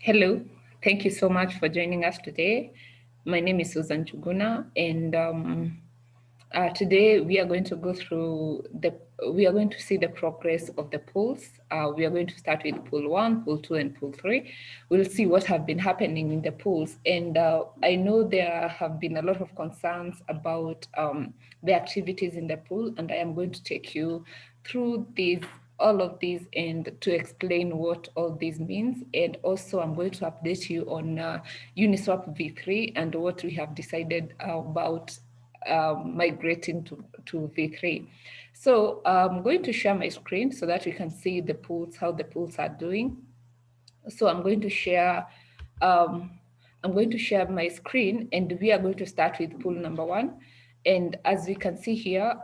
Hello, thank you so much for joining us today. My name is Susan Chuguna, and today we are going to go through we are going to see the progress of the pools. We are going to start with pool 1, pool 2, and pool 3. We'll see what have been happening in the pools, and I know there have been a lot of concerns about the activities in the pool, and I am going to take you through all of these and to explain what all this means. And also I'm going to update you on Uniswap v3 and what we have decided about migrating to v3. So I'm going to share my screen so that we can see the pools, how the pools are doing. So um, I'm going to share my screen, and we are going to start with pool number 1. And as we can see here,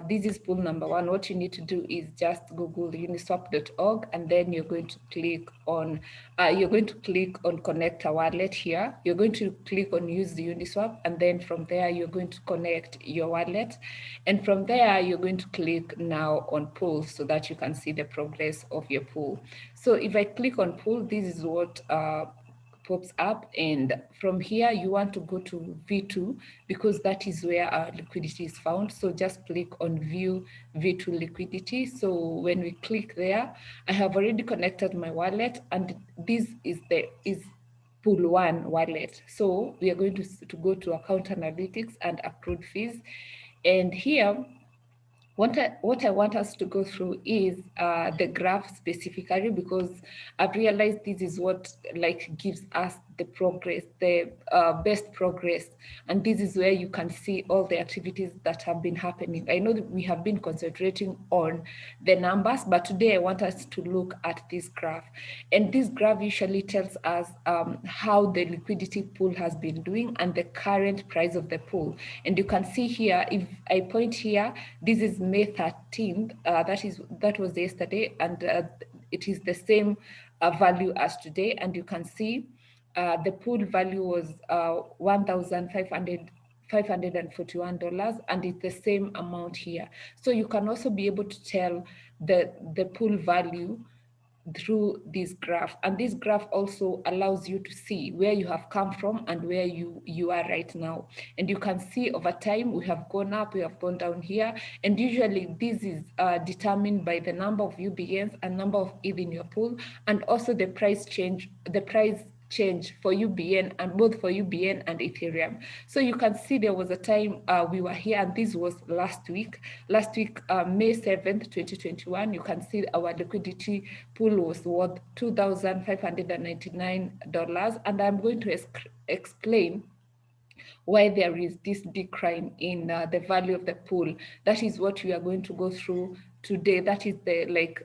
this is pool number 1. What you need to do is just Google uniswap.org, and then you're going to click on connect a wallet here. You're going to click on use the Uniswap, and then from there you're going to connect your wallet, and from there you're going to click now on pool so that you can see the progress of your pool. So if I click on pool, this is what pops up, and from here you want to go to V2 because that is where our liquidity is found. So just click on view V2 liquidity. So when we click there, I have already connected my wallet, and this is pool 1 wallet. So we are going to go to account analytics and accrued fees, and here what I want us to go through is the graph specifically, because I've realized this is what gives us the progress, the best progress, and this is where you can see all the activities that have been happening. I know that we have been concentrating on the numbers, but today I want us to look at this graph, and this graph usually tells us how the liquidity pool has been doing and the current price of the pool. And you can see here, if I point here, this is May 13th, that was yesterday, and it is the same value as today. And you can see the pool value was $1,541, and it's the same amount here. So you can also be able to tell the pool value through this graph, and this graph also allows you to see where you have come from and where you are right now. And you can see over time we have gone up, we have gone down here, and usually this is determined by the number of UBNs and number of ETH in your pool, and also the price change for UBN, and both for UBN and Ethereum. So you can see there was a time we were here, and this was last week, May 7th, 2021. You can see our liquidity pool was worth $2,599, and I'm going to explain why there is this decline in the value of the pool. That is what we are going to go through today. That is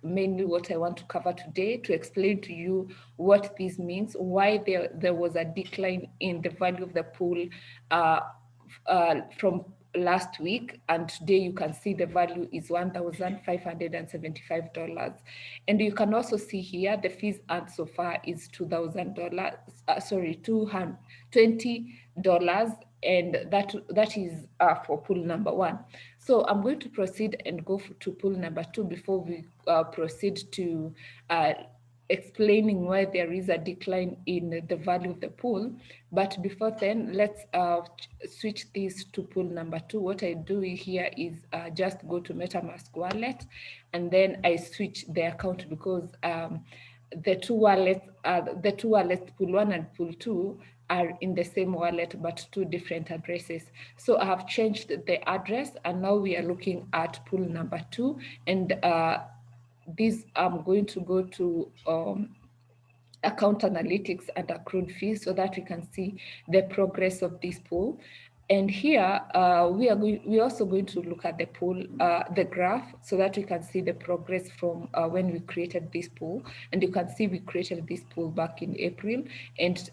mainly what I want to cover today, to explain to you what this means, why there was a decline in the value of the pool from last week, and today you can see the value is $1,575. And you can also see here the fees earned so far is $2,000, $20, and that is for pool number 1. So I'm going to proceed and go to pool number 2 before we proceed to explaining why there is a decline in the value of the pool. But before then, let's switch this to pool number 2. What I do here is just go to MetaMask wallet, and then I switch the account, because the two wallets, pool 1 and pool 2, are in the same wallet but 2 different addresses. So I have changed the address, and now we are looking at pool number 2, and this I'm going to go to account analytics and accrued fees so that we can see the progress of this pool. And here we're also going to look at the pool, the graph, so that we can see the progress from when we created this pool. And you can see we created this pool back in April, and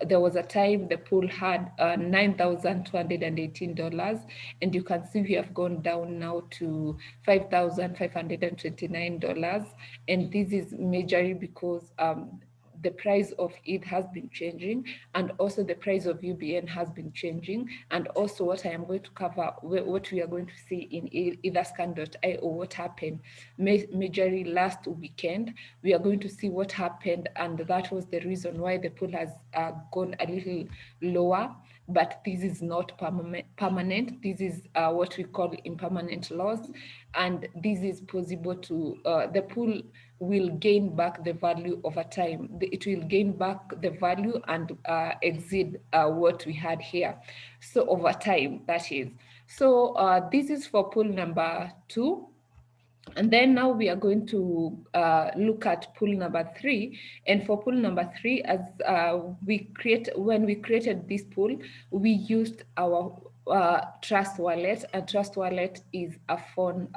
there was a time the pool had $9,218, and you can see we have gone down now to $5,529, and this is majorly because the price of ETH has been changing, and also the price of UBN has been changing, and also what I am going to cover, what we are going to see in etherscan.io, what happened majorly last weekend. We are going to see what happened, and that was the reason why the pool has gone a little lower. But this is not permanent. This is what we call impermanent loss, and this is possible to, the pool will gain back the value over time. It will gain back the value and exceed what we had here. So over time, that is. So this is for pool number 2. And then now we are going to look at pool number 3. And for pool number 3, as when we created this pool, we used our Trust Wallet, and Trust Wallet is a phone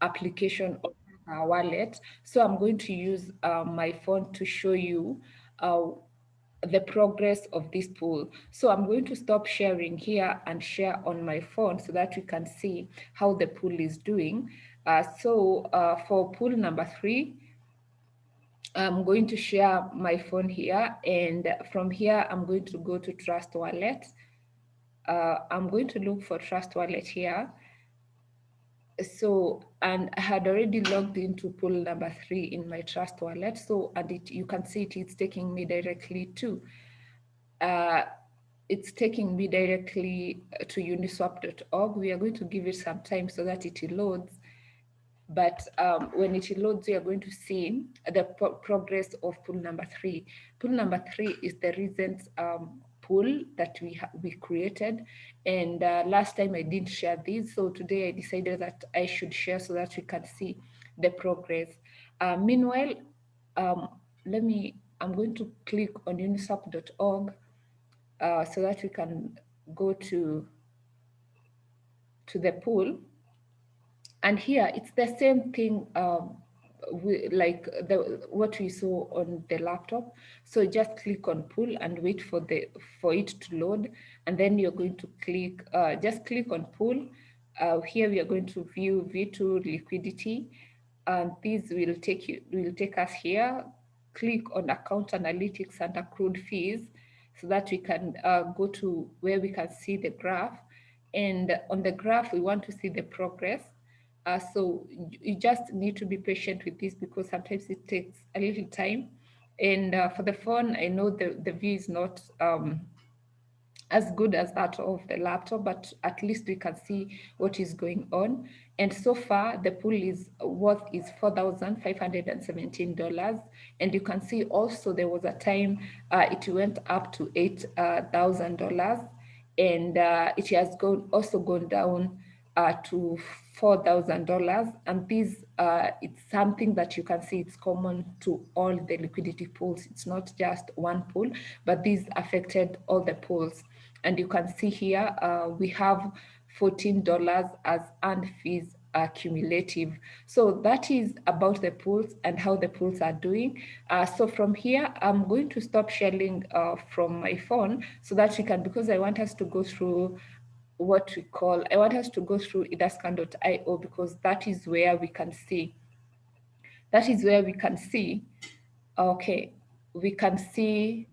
application of our wallet. So I'm going to use my phone to show you the progress of this pool. So I'm going to stop sharing here and share on my phone so that we can see how the pool is doing. For pool number 3, I'm going to share my phone here, and from here I'm going to go to Trust Wallet. I'm going to look for Trust Wallet here. So, and I had already logged into pool number 3 in my Trust Wallet. So, and you can see it's taking me directly to it's taking me directly to uniswap.org. We are going to give it some time so that it loads. But when it loads, we are going to see the progress of pool number 3. Pool number 3 is the recent pool that we created. And last time I didn't share this. So today I decided that I should share so that we can see the progress. Meanwhile, I'm going to click on uniswap.org so that we can go to the pool. And here it's the same thing like what we saw on the laptop. So just click on pool and wait for it to load, and then you're going to click just click on pool. Here we are going to view V2 liquidity, and this will take us here. Click on account analytics and accrued fees so that we can go to where we can see the graph. And on the graph, we want to see the progress. So you just need to be patient with this because sometimes it takes a little time. And for the phone, I know the view is not as good as that of the laptop, but at least we can see what is going on. And so far, the pool is worth is $4,517. And you can see also there was a time it went up to $8,000, and it has also gone down to $4,000. And this it's something that you can see it's common to all the liquidity pools. It's not just one pool, but this affected all the pools. And you can see here we have $14 as earned fees cumulative. So that is about the pools and how the pools are doing. So from here, I'm going to stop sharing from my phone so that we can, because I want us to go through I want us to go through etherscan.io because that is where we can see. Okay, we can see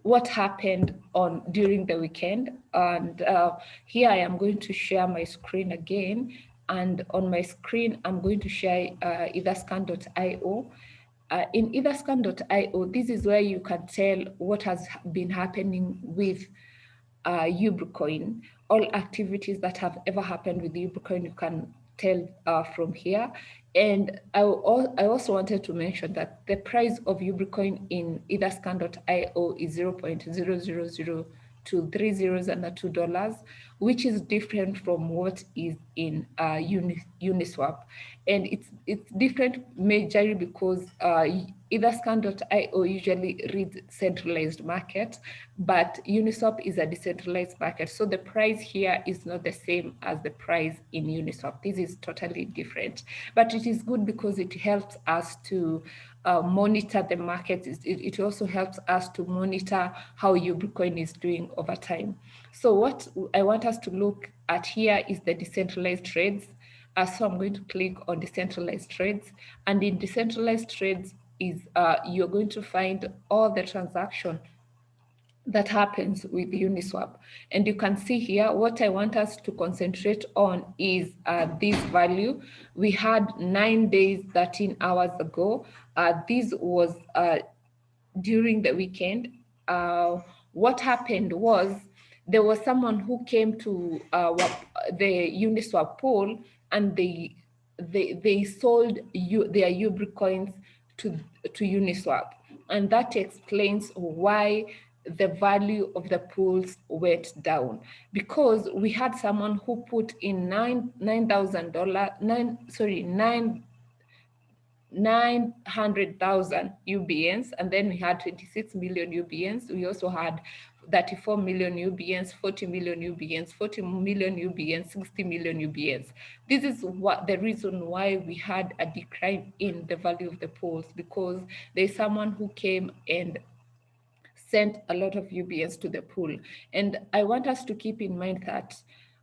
what happened during the weekend. And here I am going to share my screen again. And on my screen, I'm going to share etherscan.io. In etherscan.io, this is where you can tell what has been happening with Ubricoin. All activities that have ever happened with Ubricoin, you can tell from here. And I also wanted to mention that the price of Ubricoin in etherscan.io is 0.000 to 3 zeros and $2, which is different from what is in Uniswap. And it's different majorly because etherscan.io usually reads centralized market, but Uniswap is a decentralized market. So the price here is not the same as the price in Uniswap. This is totally different, but it is good because it helps us to monitor the market. It also helps us to monitor how Ubricoin is doing over time. So what I want us to look at here is the decentralized trades. So I'm going to click on decentralized trades, and in decentralized trades, is you're going to find all the transaction that happens with Uniswap. And you can see here, what I want us to concentrate on is this value. We had 9 days, 13 hours ago. This was during the weekend. What happened was there was someone who came to the Uniswap pool, and they sold their Ubricoins to Uniswap, and that explains why the value of the pools went down, because we had someone who put in $900,000 UBNs, and then we had 26 million UBNs. We also had 34 million UBNs, 40 million UBNs, 40 million UBNs, 60 million UBNs. This is what the reason why we had a decline in the value of the pools, because there's someone who came and sent a lot of UBNs to the pool. And I want us to keep in mind that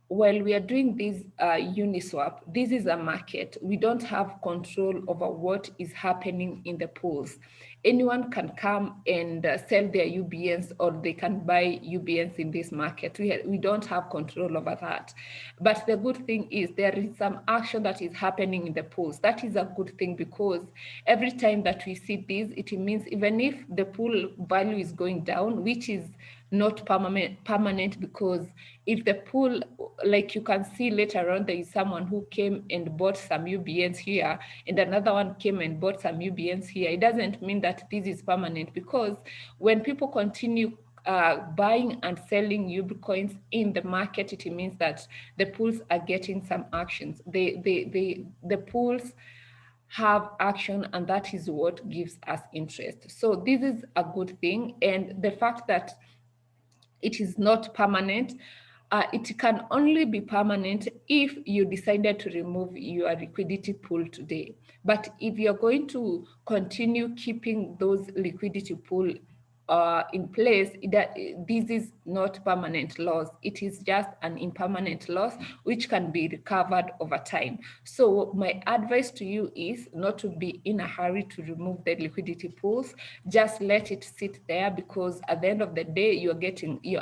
while we are doing this Uniswap, this is a market. We don't have control over what is happening in the pools. Anyone can come and sell their UBNs, or they can buy UBNs in this market. We don't have control over that. But the good thing is there is some action that is happening in the pools. That is a good thing, because every time that we see this, it means even if the pool value is going down, which is not permanent, because if the pool, like you can see later on, there is someone who came and bought some UBNs here, and another one came and bought some UBNs here. It doesn't mean that this is permanent, because when people continue buying and selling Ubricoins in the market, it means that the pools are getting some actions. The pools have action, and that is what gives us interest. So this is a good thing. And the fact that it is not permanent, it can only be permanent if you decided to remove your liquidity pool today. But if you're going to continue keeping those liquidity pool in place, this is not permanent loss. It is just an impermanent loss which can be recovered over time. So my advice to you is not to be in a hurry to remove the liquidity pools. Just let it sit there, because at the end of the day, you're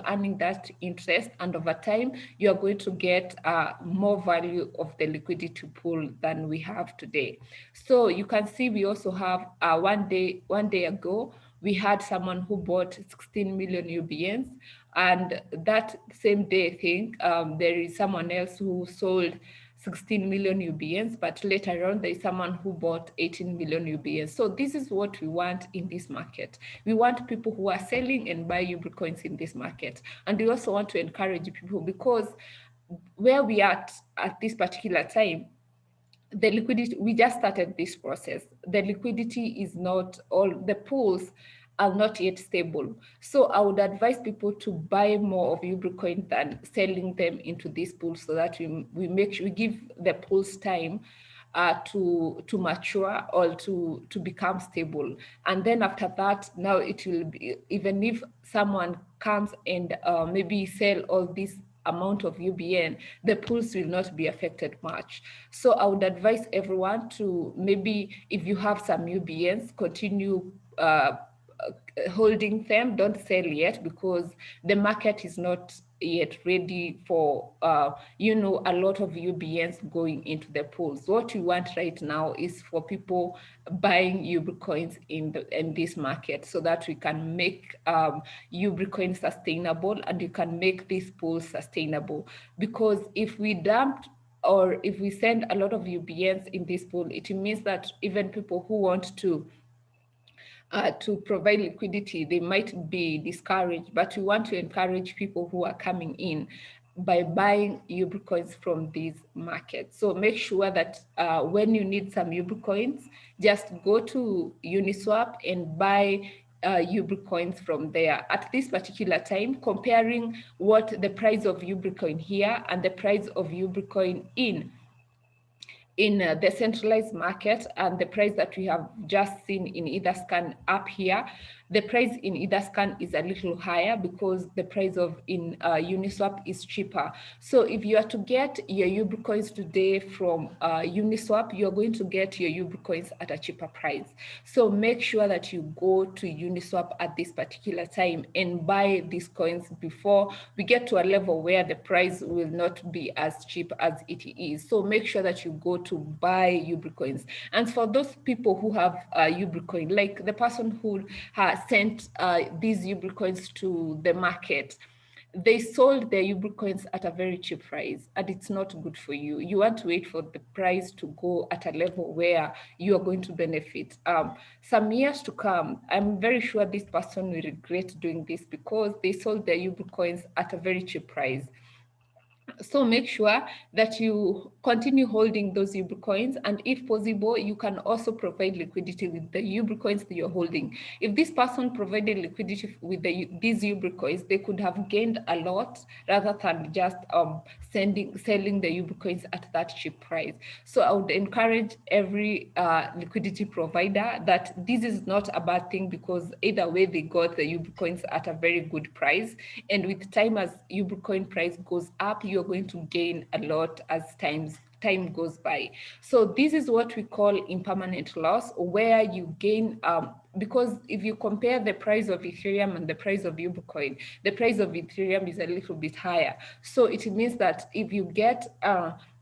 earning that interest, and over time you're going to get more value of the liquidity pool than we have today. So you can see we also have one day ago, we had someone who bought 16 million UBNs, and that same day, I think there is someone else who sold 16 million UBNs, but later on there is someone who bought 18 million UBNs. So this is what we want in this market. We want people who are selling and buy Ubricoins in this market. And we also want to encourage people, because where we are at this particular time, the liquidity, we just started this process. The liquidity is not, all the pools are not yet stable. So I would advise people to buy more of Ubricoin than selling them into these pools, so that we give the pools time to mature, or to become stable. And then after that, now it will be, even if someone comes and maybe sell all this amount of UBN, the pools will not be affected much. So I would advise everyone to, maybe if you have some UBNs, continue holding them. Don't sell yet, because the market is not yet ready for a lot of UBNs going into the pools. What we want right now is for people buying Ubricoins in this market, so that we can make Ubricoin sustainable, and you can make these pools sustainable. Because if we dumped, or if we send a lot of UBNs in this pool, it means that even people who want to provide liquidity, they might be discouraged. But we want to encourage people who are coming in by buying Ubricoins from these markets. So make sure that when you need some Ubricoins, just go to Uniswap and buy Ubricoins from there. At this particular time, comparing what the price of Ubricoin here and the price of Ubricoin in in the centralized market, and the price that we have just seen in Etherscan up here, the price in Etherscan is a little higher because the price of in Uniswap is cheaper. So if you are to get your Ubricoins today from Uniswap, you're going to get your Ubricoins at a cheaper price. So make sure that you go to Uniswap at this particular time and buy these coins before we get to a level where the price will not be as cheap as it is. So make sure that you go to buy Ubricoins. And for those people who have Ubricoin, like the person who has sent these Ubricoins to the market, they sold their Ubricoins at a very cheap price, and it's not good for you. You want to wait for the price to go at a level where you are going to benefit. Some years to come, I'm very sure this person will regret doing this because they sold their Ubricoins at a very cheap price. So make sure that you continue holding those Ubricoins, and if possible, you can also provide liquidity with the Ubricoins that you're holding. If this person provided liquidity with these Ubricoins, they could have gained a lot rather than just selling the Ubricoins at that cheap price. So I would encourage every liquidity provider that this is not a bad thing, because either way they got the Ubricoins at a very good price, and with time, as Ubricoin price goes up, you're going to gain a lot as time goes by. So this is what we call impermanent loss, where you gain because if you compare the price of Ethereum and the price of Ubricoin, the price of Ethereum is a little bit higher. So it means that if you get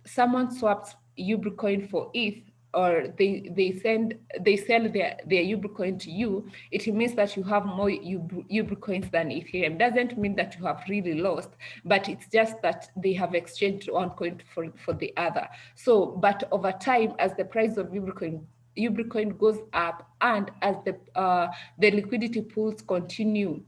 someone swaps Ubricoin for ETH, or they sell their Ubricoin to you, it means that you have more Ubricoins than Ethereum. Doesn't mean that you have really lost, but it's just that they have exchanged one coin for the other. So, but over time, as the price of Ubricoin goes up, and as the liquidity pools continue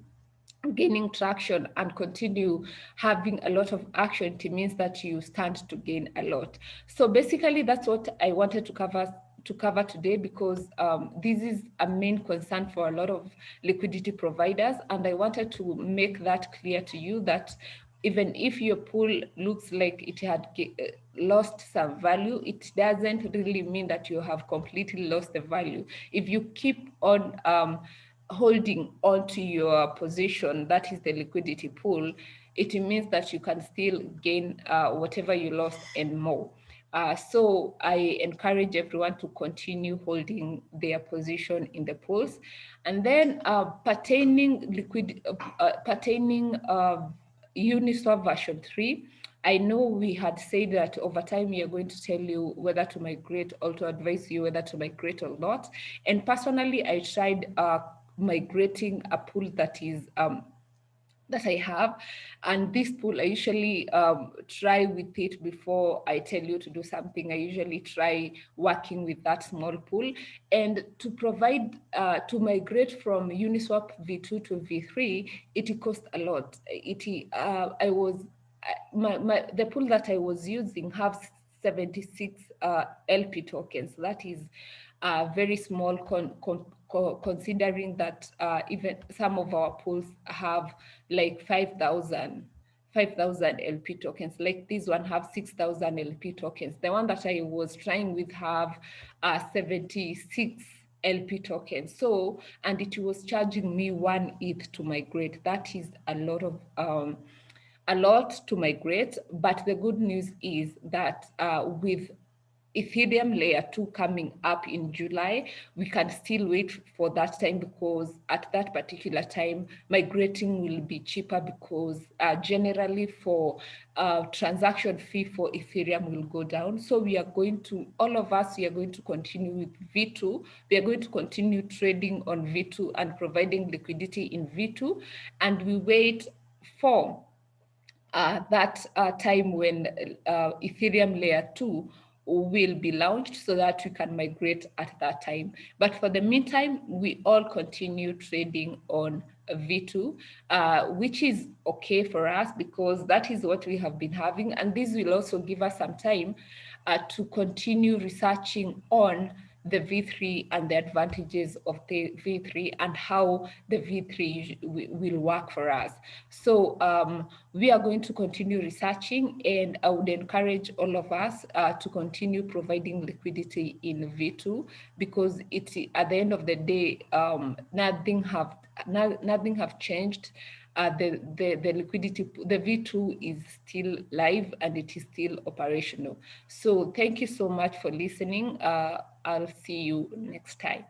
gaining traction and continue having a lot of action, it means that you stand to gain a lot. So basically, that's what I wanted to cover today, because this is a main concern for a lot of liquidity providers, and I wanted to make that clear to you that even if your pool looks like it had lost some value, it doesn't really mean that you have completely lost the value. If you keep on holding onto your position, that is the liquidity pool, it means that you can still gain whatever you lost and more. So I encourage everyone to continue holding their position in the pools. And then pertaining Uniswap version 3, I know we had said that over time we are going to tell you whether to migrate or to advise you whether to migrate or not. And personally, I tried migrating a pool that I have, and this pool I usually try with it before I tell you to do something. I usually try working with that small pool, and to provide to migrate from Uniswap v2 to v3, it cost a lot. The pool that I was using have 76 LP tokens. That is very small considering that even some of our pools have like 5,000 LP tokens. Like this one have 6,000 LP tokens. The one that I was trying with have 76 LP tokens. So, and it was charging me 1 ETH to migrate. That is a lot to migrate. But the good news is that with Ethereum layer 2 coming up in July, we can still wait for that time, because at that particular time, migrating will be cheaper, because generally for transaction fee for Ethereum will go down. So we are going to, all of us, we are going to continue with V2. We are going to continue trading on V2 and providing liquidity in V2. And we wait for that time when Ethereum layer 2 will be launched, so that we can migrate at that time. But for the meantime, we all continue trading on V2, which is okay for us, because that is what we have been having. And this will also give us some time to continue researching on the V3 and the advantages of the V3 and how the V3 will work for us. So we are going to continue researching, and I would encourage all of us to continue providing liquidity in V2, because at the end of the day, nothing have changed. The liquidity, the V2 is still live and it is still operational. So thank you so much for listening. I'll see you next time.